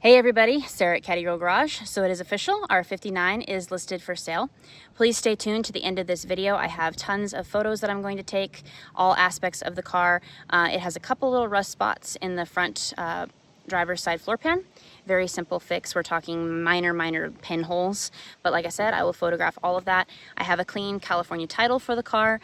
Hey everybody, Sarah at Caddy Girl Garage. So it is official, our 59 is listed for sale. Please stay tuned to the end of this video. I have tons of photos that I'm going to take, all aspects of the car. It has a couple little rust spots in the front driver's side floor pan. Very simple fix. We're talking minor pinholes. But like I said, I will photograph all of that. I have a clean California title for the car.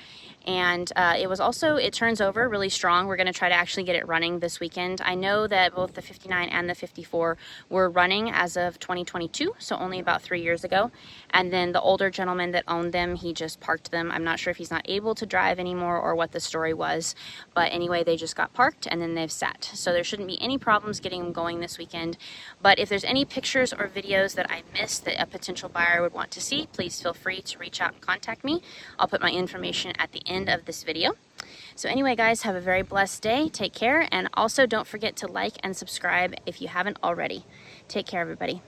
And it turns over really strong. We're going to try to actually get it running this weekend. I know that both the 59 and the 54 were running as of 2022, so only about 3 years ago. And then the older gentleman that owned them, he just parked them. I'm not sure if he's not able to drive anymore or what the story was. But anyway, they just got parked and then they've sat. So there shouldn't be any problems getting them going this weekend. But if there's any pictures or videos that I missed that a potential buyer would want to see, please feel free to reach out and contact me. I'll put my information at the end of this video. So anyway, guys, have a very blessed day. Take care. And also don't forget to like and subscribe if you haven't already. Take care, everybody.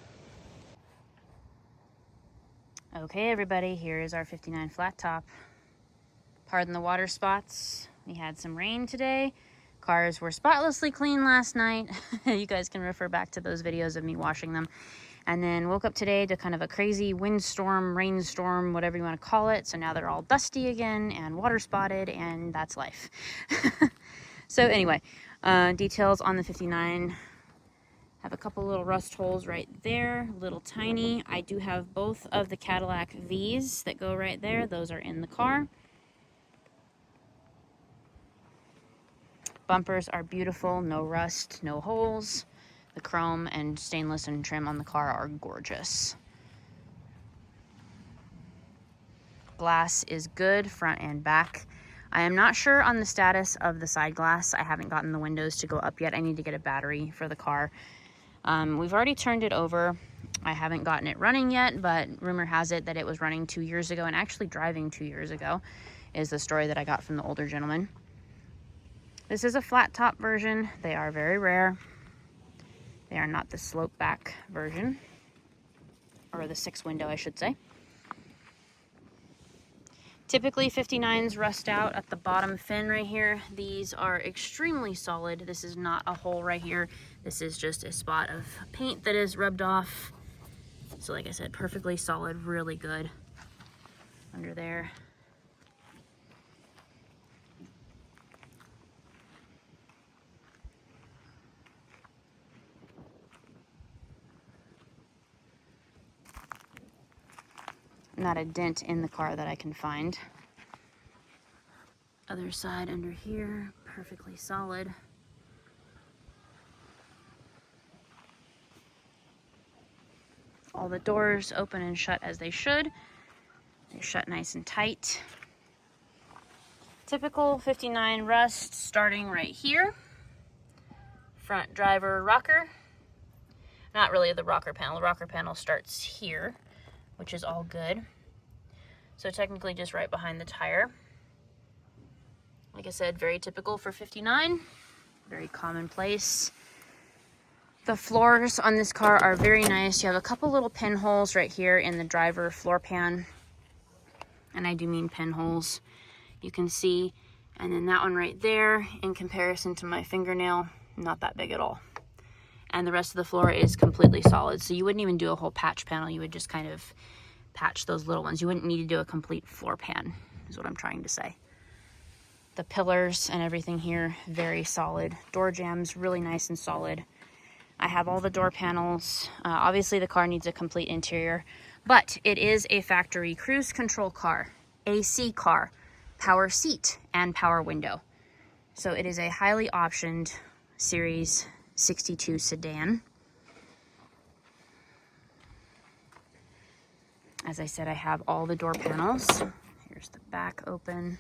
Okay, everybody, here is our 59 flat top. Pardon the water spots. We had some rain today. Cars were spotlessly clean last night. You guys can refer back to those videos of me washing them. And then woke up today to kind of a crazy windstorm, rainstorm, whatever you want to call it. So now they're all dusty again and water spotted, and that's life. So anyway, details on the 59. Have a couple little rust holes right there, little tiny. I do have both of the Cadillac V's that go right there. Those are in the car. Bumpers are beautiful, no rust, no holes. The chrome and stainless and trim on the car are gorgeous. Glass is good, front and back. I am not sure on the status of the side glass. I haven't gotten the windows to go up yet. I need to get a battery for the car. We've already turned it over. I haven't gotten it running yet, but rumor has it that it was running 2 years ago and actually driving 2 years ago is the story that I got from the older gentleman. This is a flat top version. They are very rare. They are not the slope back version, or the 6 window, I should say. Typically 59s rust out at the bottom fin right here. These are extremely solid. This is not a hole right here. This is just a spot of paint that is rubbed off. So like I said, perfectly solid, really good under there. Not a dent in the car that I can find. Other side under here, perfectly solid. All the doors open and shut as they should. They shut nice and tight. Typical 59 rust starting right here. Front driver rocker. Not really the rocker panel. The rocker panel starts here, which is all good. So technically just right behind the tire. Like I said, very typical for 59, very commonplace. The floors on this car are very nice. You have a couple little pinholes right here in the driver floor pan. And I do mean pinholes, you can see. And then that one right there, in comparison to my fingernail, not that big at all. And the rest of the floor is completely solid. So you wouldn't even do a whole patch panel. You would just kind of patch those little ones. You wouldn't need to do a complete floor pan, is what I'm trying to say. The pillars and everything here, very solid. Door jambs, really nice and solid. I have all the door panels. Obviously the car needs a complete interior, but it is a factory cruise control car, AC car, power seat, and power window. So it is a highly optioned Series 62 sedan. As I said, I have all the door panels. Here's the back open.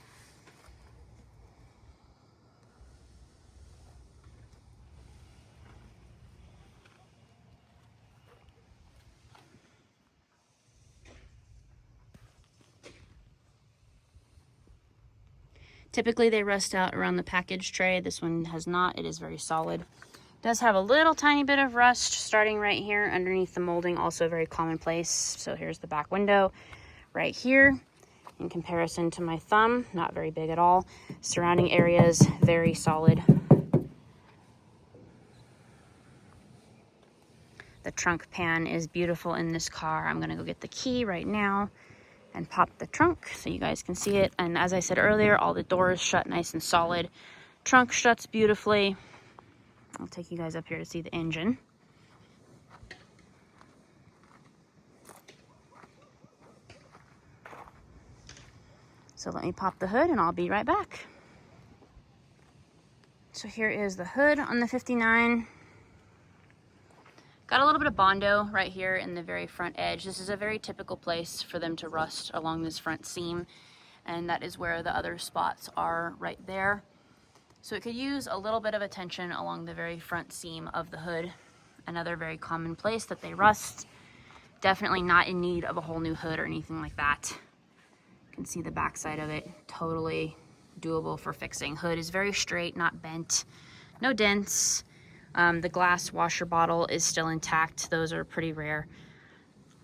Typically they rust out around the package tray. This one has not. It is very solid. Does have a little tiny bit of rust starting right here underneath the molding, also very commonplace. So here's the back window right here. In comparison to my thumb, not very big at all. Surrounding areas, very solid. The trunk pan is beautiful in this car. I'm gonna go get the key right now and pop the trunk so you guys can see it. And as I said earlier, all the doors shut nice and solid. Trunk shuts beautifully. I'll take you guys up here to see the engine. So let me pop the hood and I'll be right back. So here is the hood on the 59. Got a little bit of Bondo right here in the very front edge. This is a very typical place for them to rust along this front seam, and that is where the other spots are right there. So it could use a little bit of attention along the very front seam of the hood. Another very common place that they rust. Definitely not in need of a whole new hood or anything like that. You can see the back side of it, totally doable for fixing. Hood is very straight, not bent, no dents. The glass washer bottle is still intact. Those are pretty rare.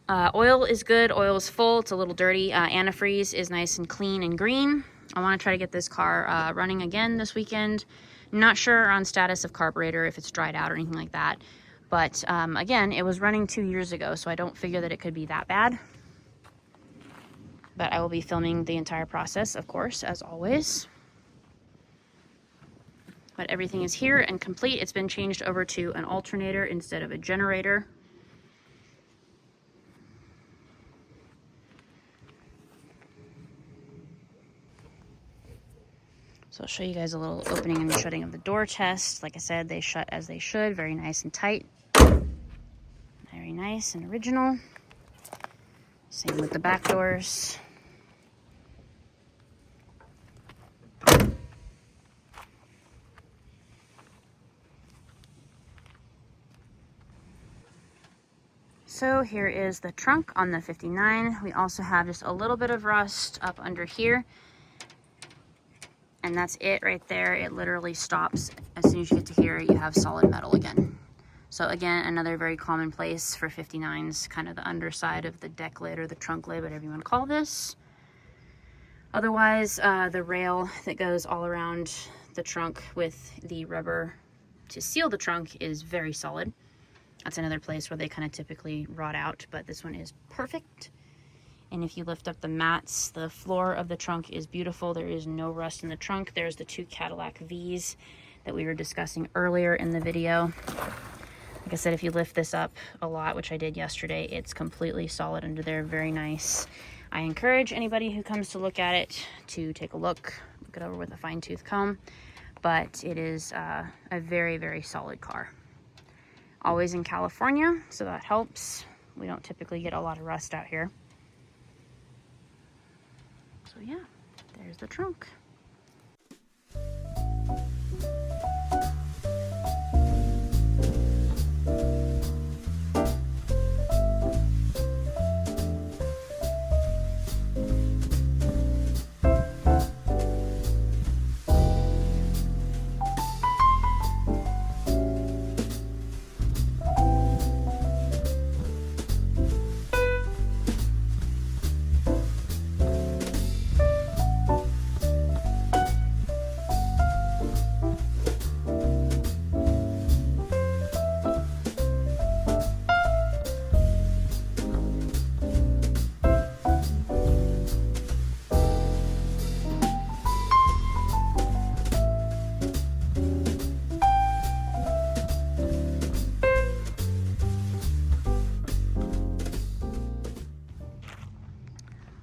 Oil is good. Oil is full. It's a little dirty. Antifreeze is nice and clean and green. I want to try to get this car running again this weekend. Not sure on status of carburetor, if it's dried out or anything like that. But again, it was running 2 years ago, so I don't figure that it could be that bad. But I will be filming the entire process, of course, as always. But everything is here and complete. It's been changed over to an alternator instead of a generator. So I'll show you guys a little opening and shutting of the door test. Like I said, they shut as they should, very nice and tight. Very nice and original. Same with the back doors. So here is the trunk on the 59. We also have just a little bit of rust up under here. And that's it right there. It literally stops. As soon as you get to here, you have solid metal again. So again, another very common place for 59s, kind of the underside of the deck lid or the trunk lid, whatever you want to call this. Otherwise, the rail that goes all around the trunk with the rubber to seal the trunk is very solid. That's another place where they kind of typically rot out, but this one is perfect. And if you lift up the mats, the floor of the trunk is beautiful. There is no rust in the trunk. There's the 2 Cadillac V's that we were discussing earlier in the video. Like I said, if you lift this up a lot, which I did yesterday, it's completely solid under there, very nice. I encourage anybody who comes to look at it to take a look it over with a fine-tooth comb, but it is a very, very solid car. Always in California, so that helps. We don't typically get a lot of rust out here. So yeah, there's the trunk.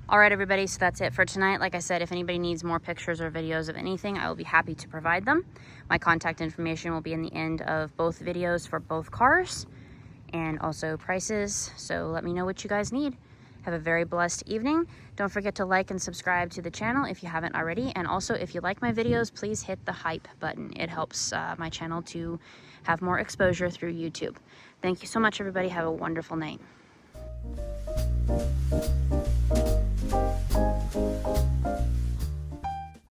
All right, everybody, so that's it for tonight. Like I said, if anybody needs more pictures or videos of anything, I will be happy to provide them. My contact information will be in the end of both videos for both cars, and also prices. So let me know what you guys need. Have a very blessed evening. Don't forget to like and subscribe to the channel if you haven't already. And also, if you like my videos, please hit the hype button. It helps my channel to have more exposure through YouTube. Thank you so much, everybody. Have a wonderful night.